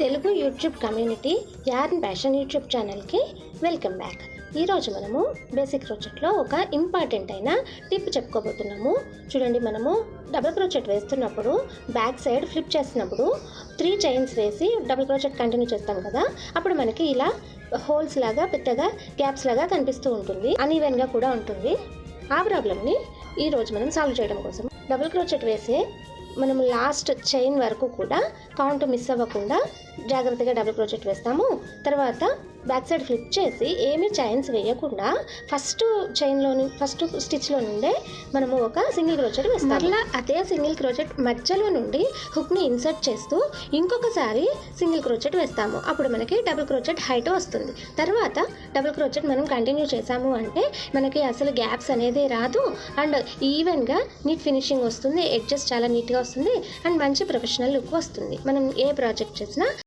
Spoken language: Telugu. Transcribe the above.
Telugu YouTube community yarn passion YouTube ఛానల్కి వెల్కమ్ బ్యాక్. ఈరోజు మనము బేసిక్ క్రోచెట్లో ఒక ఇంపార్టెంట్ అయిన టిప్ చెప్పుకోబోతున్నాము. చూడండి, మనము డబుల్ క్రోచెట్ వేస్తున్నప్పుడు బ్యాక్ సైడ్ ఫ్లిప్ చేస్తున్నప్పుడు 3 చైన్స్ వేసి డబుల్ క్రోచెట్ కంటిన్యూ చేస్తాం కదా, అప్పుడు మనకి ఇలా హోల్స్ లాగా పెద్దగా గ్యాప్స్ లాగా కనిపిస్తూ ఉంటుంది, అన్ఈవెన్గా కూడా ఉంటుంది. ఆ ప్రాబ్లమ్ని ఈరోజు మనం సాల్వ్ చేయడం కోసం డబుల్ క్రోచెట్ వేసే మనం లాస్ట్ చైన్ వరకు కూడా కౌంట్ మిస్ అవ్వకుండా జాగ్రత్తగా డబుల్ క్రోచెట్ వేస్తాము. తర్వాత బ్యాక్ సైడ్ ఫ్లిప్ చేసి ఏమీ చైన్స్ వేయకుండా ఫస్ట్ స్టిచ్లో నుండే మనము ఒక సింగిల్ క్రోచెట్ వేస్తాము. మళ్ళీ అదే సింగిల్ క్రోచెట్ మధ్యలో నుండి హుక్ని ఇన్సర్ట్ చేస్తూ ఇంకొకసారి సింగిల్ క్రోచెట్ వేస్తాము. అప్పుడు మనకి డబుల్ క్రోచెట్ హైట్ వస్తుంది. తర్వాత డబుల్ క్రోచెట్ మనం కంటిన్యూ చేసాము అంటే మనకి అసలు గ్యాప్స్ అనేది రాదు, అండ్ ఈవెన్గా నీట్ ఫినిషింగ్ వస్తుంది, ఎడ్జెస్ చాలా నీట్గా వస్తుంది, అండ్ మంచి ప్రొఫెషనల్ లుక్ వస్తుంది. మనం ఏ ప్రాజెక్ట్ చేసినా